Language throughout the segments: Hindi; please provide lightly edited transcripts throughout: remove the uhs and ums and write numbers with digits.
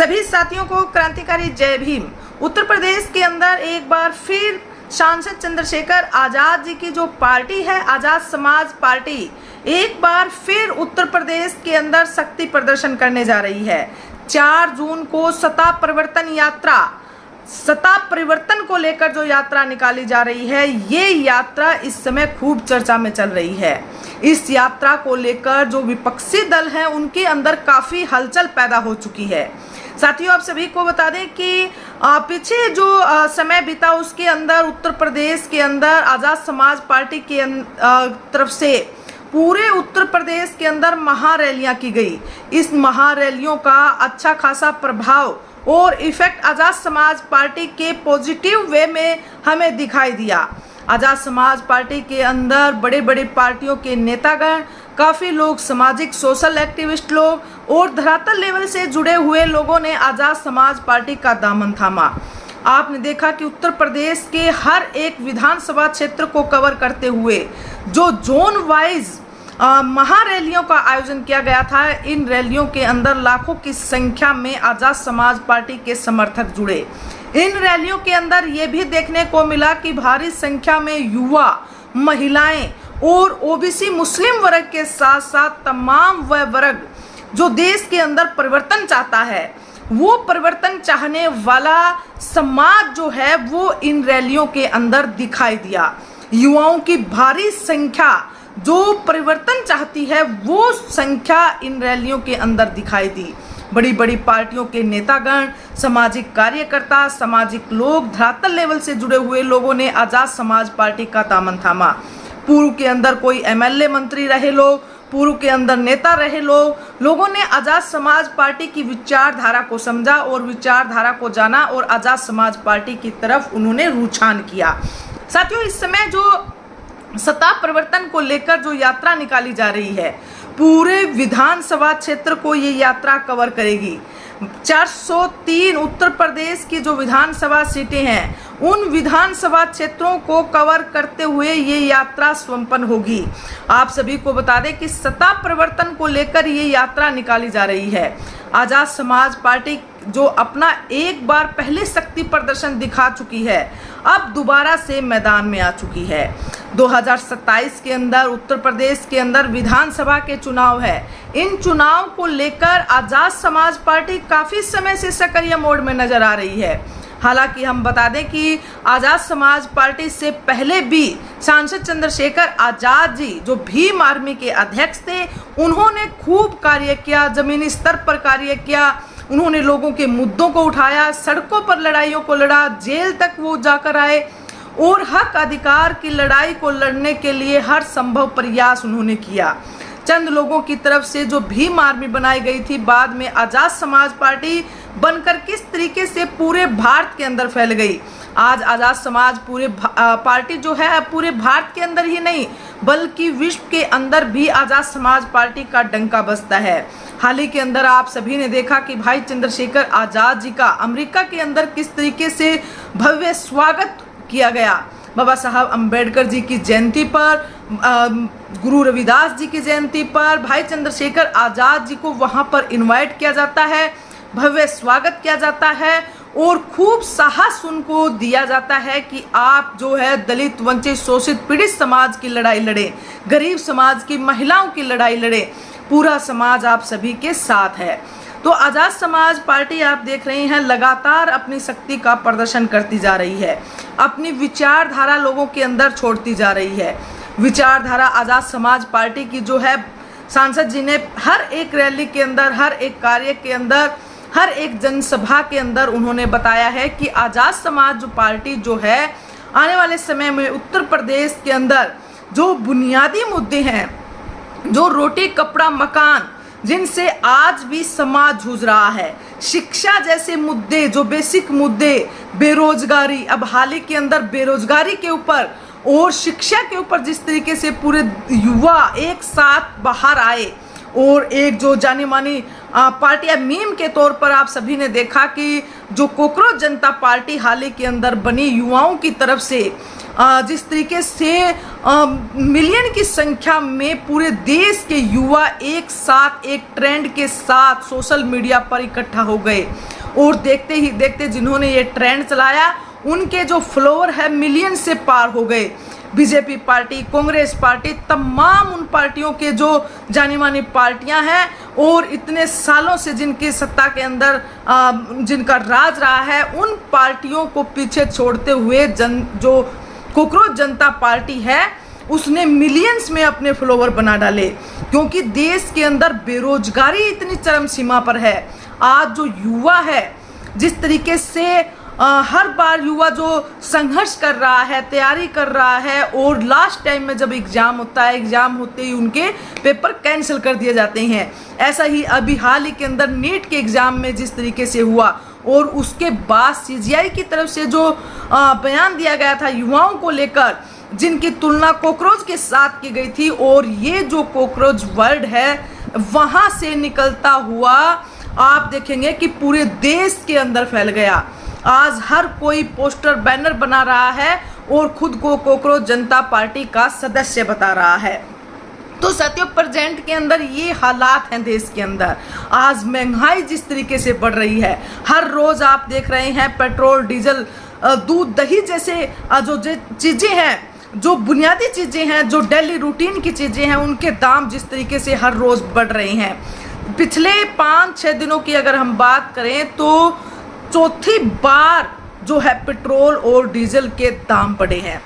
सभी साथियों को क्रांतिकारी जय भीम। उत्तर प्रदेश के अंदर एक बार फिर सांसद चंद्रशेखर आजाद जी की जो पार्टी है, आजाद समाज पार्टी, एक बार फिर उत्तर प्रदेश के अंदर शक्ति प्रदर्शन करने जा रही है। 4 जून को सत्ता परिवर्तन को लेकर जो यात्रा निकाली जा रही है, ये यात्रा इस समय खूब चर्चा में चल रही है। इस यात्रा को लेकर जो विपक्षी दल हैं, उनके अंदर काफी हलचल पैदा हो चुकी है। साथियों, आप सभी को बता दें कि पीछे जो समय बीता, उसके अंदर उत्तर प्रदेश के अंदर आजाद समाज पार्टी के तरफ से पूरे उत्तर प्रदेश के अंदर महारैलियां की गई। इस महारैलियों का अच्छा खासा प्रभाव और इफेक्ट आजाद समाज पार्टी के पॉजिटिव वे में हमें दिखाई दिया। आजाद समाज पार्टी के अंदर बड़े बड़े पार्टियों के नेतागण, काफ़ी लोग, सामाजिक सोशल एक्टिविस्ट लोग और धरातल लेवल से जुड़े हुए लोगों ने आजाद समाज पार्टी का दामन थामा। आपने देखा कि उत्तर प्रदेश के हर एक विधानसभा क्षेत्र को कवर करते हुए जो जोन वाइज महारैलियों का आयोजन किया गया था, इन रैलियों के अंदर लाखों की संख्या में आजाद समाज पार्टी के समर्थक जुड़े। इन रैलियों के अंदर ये भी देखने को मिला कि भारी संख्या में युवा, महिलाएं और ओबीसी मुस्लिम वर्ग के साथ साथ तमाम वह वर्ग जो देश के अंदर परिवर्तन चाहता है, वो परिवर्तन चाहने वाला समाज जो है वो इन रैलियों के अंदर दिखाई दिया। युवाओं की भारी संख्या जो परिवर्तन चाहती है, वो संख्या इन रैलियों के अंदर दिखाई दी। बड़ी बड़ी पार्टियों के नेतागण, सामाजिक कार्यकर्ता, सामाजिक लोग, धरातल लेवल से जुड़े हुए लोगों ने आजाद समाज पार्टी का दामन थामा। पूर्व के अंदर कोई एमएलए मंत्री रहे लोग, पूर्व के अंदर नेता रहे लोगों ने आजाद समाज पार्टी की विचारधारा को समझा और विचारधारा को जाना और आजाद समाज पार्टी की तरफ उन्होंने रुझान किया। साथियों, इस समय जो सत्ता परिवर्तन को लेकर जो यात्रा निकाली जा रही है, पूरे विधानसभा क्षेत्र को ये यात्रा कवर करेगी। 403 उत्तर प्रदेश की जो विधानसभा सीटें हैं, उन विधानसभा क्षेत्रों को कवर करते हुए ये यात्रा संपन्न होगी। आप सभी को बता दें कि सत्ता परिवर्तन को लेकर ये यात्रा निकाली जा रही है। आजाद समाज पार्टी जो अपना एक बार पहले शक्ति प्रदर्शन दिखा चुकी है, अब दोबारा से मैदान में आ चुकी है। 2027 के अंदर उत्तर प्रदेश के अंदर विधानसभा के चुनाव है। इन चुनाव को लेकर आजाद समाज पार्टी काफी समय से सक्रिय मोड में नजर आ रही है। हालांकि हम बता दें कि आजाद समाज पार्टी से पहले भी सांसद चंद्रशेखर आजाद जी जो भीम आर्मी के अध्यक्ष थे, उन्होंने खूब कार्य किया, जमीनी स्तर पर कार्य किया। उन्होंने लोगों के मुद्दों को उठाया, सड़कों पर लड़ाइयों को लड़ा, जेल तक वो जाकर आए और हक अधिकार की लड़ाई को लड़ने के लिए हर संभव प्रयास उन्होंने किया। चंद लोगों की तरफ से जो भीम आर्मी बनाई गई थी, बाद में आजाद समाज पार्टी बनकर किस तरीके से पूरे भारत के अंदर फैल गई। आज आजाद समाज पार्टी जो है पूरे भारत के अंदर ही नहीं बल्कि विश्व के अंदर भी आजाद समाज पार्टी का डंका बजता है। हाल ही के अंदर आप सभी ने देखा कि भाई चंद्रशेखर आजाद जी का अमेरिका के अंदर किस तरीके से भव्य स्वागत किया गया। बाबा साहब अम्बेडकर जी की जयंती पर, गुरु रविदास जी की जयंती पर भाई चंद्रशेखर आजाद जी को वहां पर इनवाइट किया जाता है, भव्य स्वागत किया जाता है और खूब साहस उनको दिया जाता है कि आप जो है दलित, वंचित, शोषित, पीड़ित समाज की लड़ाई लड़े, गरीब समाज की महिलाओं की लड़ाई लड़े, पूरा समाज आप सभी के साथ है। तो आजाद समाज पार्टी आप देख रहे हैं लगातार अपनी शक्ति का प्रदर्शन करती जा रही है, अपनी विचारधारा लोगों के अंदर छोड़ती जा रही है। विचारधारा आजाद समाज पार्टी की जो है, सांसद जी ने हर एक रैली के अंदर, हर एक कार्य के अंदर, हर एक जनसभा के अंदर उन्होंने बताया है कि आजाद समाज पार्टी जो है आने वाले समय में उत्तर प्रदेश के अंदर जो बुनियादी मुद्दे हैं, जो रोटी, कपड़ा, मकान, जिनसे आज भी समाज जूझ रहा है, शिक्षा जैसे मुद्दे, जो बेसिक मुद्दे, बेरोजगारी, अब हाल ही के अंदर बेरोजगारी के ऊपर और शिक्षा के ऊपर जिस तरीके से पूरे युवा एक साथ बाहर आए और एक जो जानी मानी पार्टियां मीम के तौर पर आप सभी ने देखा कि जो कॉकरोच जनता पार्टी हाल ही के अंदर बनी युवाओं की तरफ से जिस तरीके से मिलियन की संख्या में पूरे देश के युवा एक साथ एक ट्रेंड के साथ सोशल मीडिया पर इकट्ठा हो गए और देखते ही देखते जिन्होंने ये ट्रेंड चलाया उनके जो फॉलोअर है मिलियन से पार हो गए। बीजेपी पार्टी, कांग्रेस पार्टी, तमाम उन पार्टियों के जो जानी मानी पार्टियां हैं और इतने सालों से जिनकी सत्ता के अंदर जिनका राज रहा है, उन पार्टियों को पीछे छोड़ते हुए जो कॉकरोच जनता पार्टी है उसने मिलियंस में अपने फॉलोअर बना डाले, क्योंकि देश के अंदर बेरोजगारी इतनी चरम सीमा पर है। आज जो युवा है जिस तरीके से हर बार युवा जो संघर्ष कर रहा है, तैयारी कर रहा है और लास्ट टाइम में जब एग्जाम होता है, एग्जाम होते ही उनके पेपर कैंसिल कर दिए जाते हैं। ऐसा ही अभी हाल ही के अंदर नीट के एग्जाम में जिस तरीके से हुआ और उसके बाद सीजीआई की तरफ से जो बयान दिया गया था युवाओं को लेकर, जिनकी तुलना कॉकरोच के साथ की गई थी, और ये जो कॉकरोच वर्ड है वहां से निकलता हुआ आप देखेंगे कि पूरे देश के अंदर फैल गया। आज हर कोई पोस्टर बैनर बना रहा है और खुद को कॉकरोच जनता पार्टी का सदस्य बता रहा है। तो साथियों, प्रेजेंट के अंदर ये हालात हैं देश के अंदर। आज महंगाई जिस तरीके से बढ़ रही है, हर रोज आप देख रहे हैं पेट्रोल, डीजल, दूध, दही जैसे जो चीजें हैं, जो बुनियादी चीजें हैं, जो डेली रूटीन की चीजें हैं, उनके दाम जिस तरीके से हर रोज बढ़ रहे हैं। पिछले 5-6 दिनों की अगर हम बात करें तो चौथी बार जो है पेट्रोल और डीजल के दाम बढ़े हैं।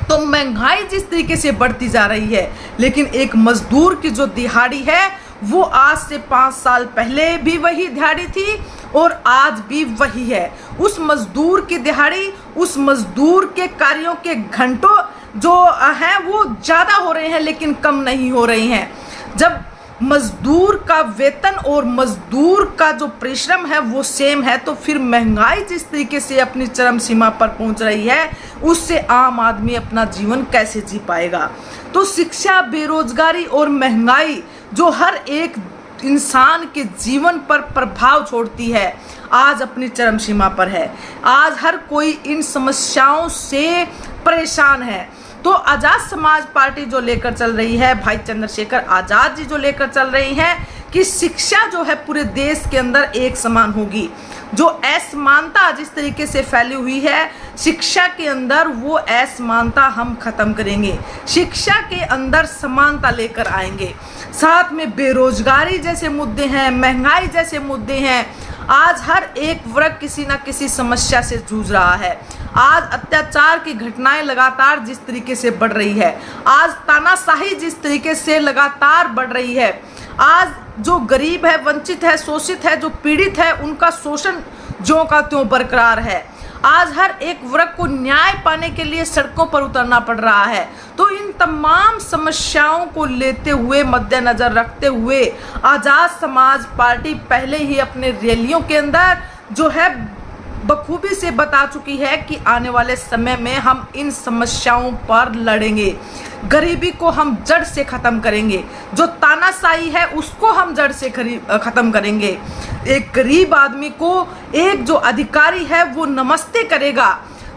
तो महंगाई जिस तरीके से बढ़ती जा रही है, लेकिन एक मजदूर की जो दिहाड़ी है वो आज से 5 साल पहले भी वही दिहाड़ी थी और आज भी वही है। उस मजदूर की दिहाड़ी, उस मजदूर के कार्यों के घंटों जो हैं वो ज़्यादा हो रहे हैं लेकिन कम नहीं हो रही हैं। जब मजदूर का वेतन और मजदूर का जो परिश्रम है वो सेम है, तो फिर महंगाई जिस तरीके से अपनी चरम सीमा पर पहुंच रही है, उससे आम आदमी अपना जीवन कैसे जी पाएगा। तो शिक्षा, बेरोजगारी और महंगाई जो हर एक इंसान के जीवन पर प्रभाव छोड़ती है, आज अपनी चरम सीमा पर है। आज हर कोई इन समस्याओं से परेशान है। तो आज़ाद समाज पार्टी जो लेकर चल रही है, भाई चंद्रशेखर आज़ाद जी जो लेकर चल रही हैं कि शिक्षा जो है पूरे देश के अंदर एक समान होगी। जो असमानता जिस तरीके से फैली हुई है शिक्षा के अंदर, वो असमानता हम खत्म करेंगे, शिक्षा के अंदर समानता लेकर आएंगे। साथ में बेरोजगारी जैसे मुद्दे हैं, महंगाई जैसे मुद्दे हैं। आज हर एक वर्ग किसी ना किसी समस्या से जूझ रहा है। आज अत्याचार की घटनाएं लगातार जिस तरीके से बढ़ रही है, आज तानाशाही जिस तरीके से लगातार बढ़ रही है, आज जो गरीब है, वंचित है, शोषित है, जो पीड़ित है, उनका शोषण ज्यों का त्यों बरकरार है। आज हर एक वर्ग को न्याय पाने के लिए सड़कों पर उतरना पड़ रहा है। तो इन तमाम समस्याओं को लेते हुए, मद्देनजर रखते हुए आज़ाद समाज पार्टी पहले ही अपने रैलियों के अंदर जो है बखूबी से बता चुकी है कि आने वाले समय में हम इन समस्याओं पर लड़ेंगे। गरीबी को हम जड़ से ख़त्म करेंगे, जो तानाशाही है उसको हम जड़ से ख़त्म करेंगे। एक गरीब आदमी को एक जो अधिकारी है वो नमस्ते करेगा।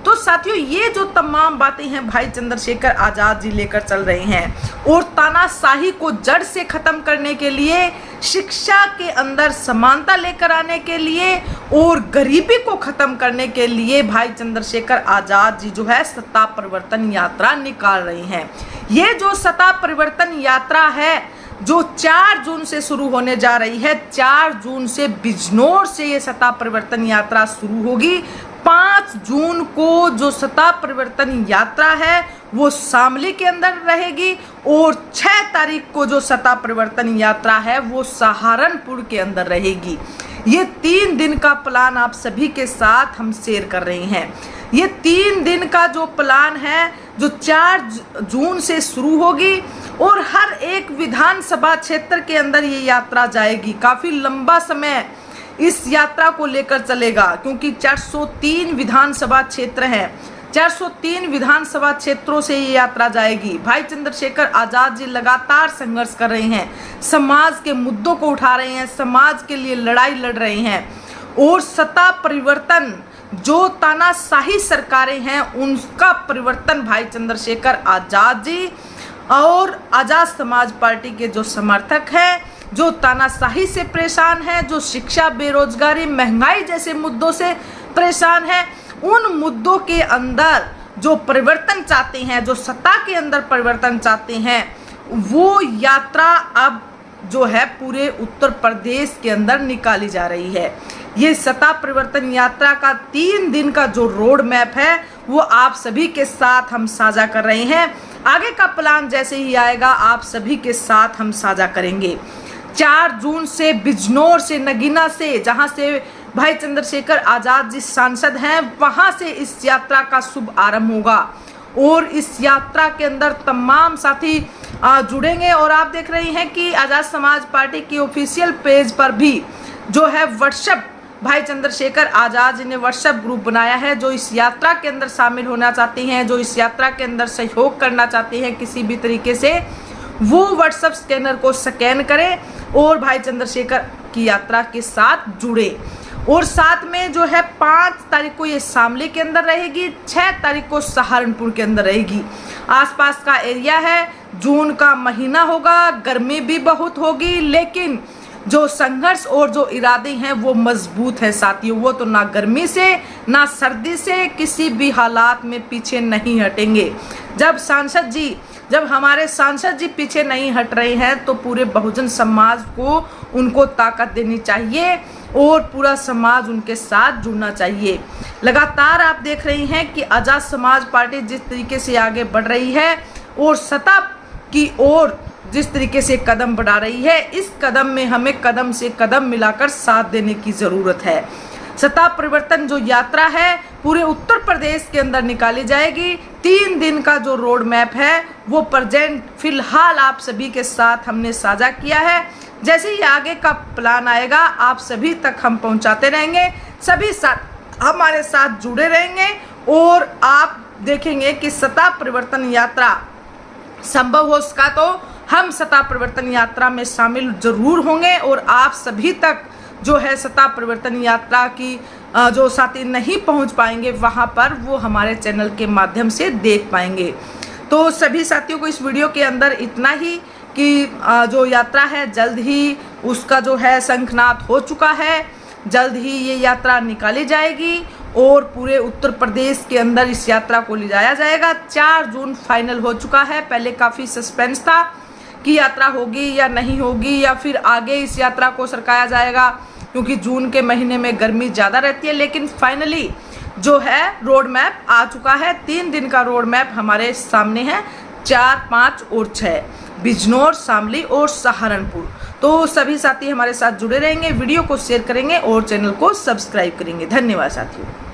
तो साथियों, ये जो तमाम बातें हैं भाई चंद्रशेखर आज़ाद जी लेकर चल रहे हैं और तानाशाही को जड़ से ख़त्म करने के लिए, शिक्षा के अंदर समानता लेकर आने के लिए और गरीबी को ख़त्म करने के लिए भाई चंद्रशेखर आज़ाद जी जो है सत्ता परिवर्तन यात्रा निकाल रहे हैं। ये जो सत्ता परिवर्तन यात्रा है जो 4 जून से शुरू होने जा रही है, 4 जून से बिजनौर से ये सत्ता परिवर्तन यात्रा शुरू होगी। 5 जून को जो सत्ता परिवर्तन यात्रा है वो शामली के अंदर रहेगी और 6 तारीख को जो सत्ता परिवर्तन यात्रा है वो सहारनपुर के अंदर रहेगी। ये 3 दिन का प्लान आप सभी के साथ हम शेयर कर रहे हैं। ये 3 दिन का जो प्लान है जो 4 जून से शुरू होगी और हर एक विधानसभा क्षेत्र के अंदर ये यात्रा जाएगी। काफ़ी लंबा समय इस यात्रा को लेकर चलेगा क्योंकि 403 विधानसभा क्षेत्र हैं। 403 विधानसभा क्षेत्रों से ये यात्रा जाएगी। भाई चंद्रशेखर आज़ाद जी लगातार संघर्ष कर रहे हैं, समाज के मुद्दों को उठा रहे हैं, समाज के लिए लड़ाई लड़ रहे हैं और सत्ता परिवर्तन जो तानाशाही सरकारें हैं उनका परिवर्तन भाई चंद्रशेखर आज़ाद जी और आज़ाद समाज पार्टी के जो समर्थक हैं, जो तानाशाही से परेशान हैं, जो शिक्षा, बेरोजगारी, महंगाई जैसे मुद्दों से परेशान हैं, उन मुद्दों के अंदर जो परिवर्तन चाहते हैं, जो सत्ता के अंदर परिवर्तन चाहते हैं, वो यात्रा अब जो है पूरे उत्तर प्रदेश के अंदर निकाली जा रही है। ये सत्ता परिवर्तन यात्रा का 3 दिन का जो रोड मैप है वो आप सभी के साथ हम साझा कर रहे हैं। आगे का प्लान जैसे ही आएगा आप सभी के साथ हम साझा करेंगे। 4 जून से बिजनौर से, नगीना से, जहां से भाई चंद्रशेखर आज़ाद जी सांसद हैं, वहां से इस यात्रा का शुभ आरंभ होगा और इस यात्रा के अंदर तमाम साथी जुड़ेंगे। और आप देख रहे हैं कि आज़ाद समाज पार्टी की ऑफिशियल पेज पर भी जो है व्हाट्सएप, भाई चंद्रशेखर आज़ाद जी ने व्हाट्सएप ग्रुप बनाया है। जो इस यात्रा के अंदर शामिल होना चाहते हैं, जो इस यात्रा के अंदर सहयोग करना चाहते हैं किसी भी तरीके से, वो व्हाट्सएप स्कैनर को स्कैन करें और भाई चंद्रशेखर की यात्रा के साथ जुड़े। और साथ में जो है 5 तारीख को ये शामली के अंदर रहेगी, 6 तारीख को सहारनपुर के अंदर रहेगी। आसपास का एरिया है, जून का महीना होगा, गर्मी भी बहुत होगी, लेकिन जो संघर्ष और जो इरादे हैं वो मजबूत है साथियों। वो तो ना गर्मी से ना सर्दी से किसी भी हालात में पीछे नहीं हटेंगे। जब हमारे सांसद जी पीछे नहीं हट रहे हैं तो पूरे बहुजन समाज को उनको ताकत देनी चाहिए और पूरा समाज उनके साथ जुड़ना चाहिए। लगातार आप देख रहे हैं कि आज़ाद समाज पार्टी जिस तरीके से आगे बढ़ रही है और सत्ता की ओर जिस तरीके से कदम बढ़ा रही है, इस कदम में हमें कदम से कदम मिलाकर साथ देने की ज़रूरत है। सत्ता परिवर्तन जो यात्रा है पूरे उत्तर प्रदेश के अंदर निकाली जाएगी। 3 दिन का जो रोड मैप है वो प्रेजेंट फिलहाल आप सभी के साथ हमने साझा किया है। जैसे ही आगे का प्लान आएगा आप सभी तक हम पहुंचाते रहेंगे, सभी साथ हमारे साथ जुड़े रहेंगे और आप देखेंगे कि सत्ता परिवर्तन यात्रा संभव हो सका तो हम सत्ता परिवर्तन यात्रा में शामिल जरूर होंगे और आप सभी तक जो है सत्ता परिवर्तन यात्रा की जो साथी नहीं पहुंच पाएंगे वहां पर वो हमारे चैनल के माध्यम से देख पाएंगे। तो सभी साथियों को इस वीडियो के अंदर इतना ही कि जो यात्रा है जल्द ही उसका जो है शंखनाद हो चुका है, जल्द ही ये यात्रा निकाली जाएगी और पूरे उत्तर प्रदेश के अंदर इस यात्रा को ले जाया जाएगा। 4 जून फाइनल हो चुका है। पहले काफ़ी सस्पेंस था कि यात्रा होगी या नहीं होगी या फिर आगे इस यात्रा को सरकाया जाएगा, क्योंकि जून के महीने में गर्मी ज़्यादा रहती है। लेकिन फाइनली जो है रोड मैप आ चुका है। 3 दिन का रोड मैप हमारे सामने है, 4, 5 और 6, बिजनौर, शामली और सहारनपुर। तो सभी साथी हमारे साथ जुड़े रहेंगे, वीडियो को शेयर करेंगे और चैनल को सब्सक्राइब करेंगे। धन्यवाद साथियों।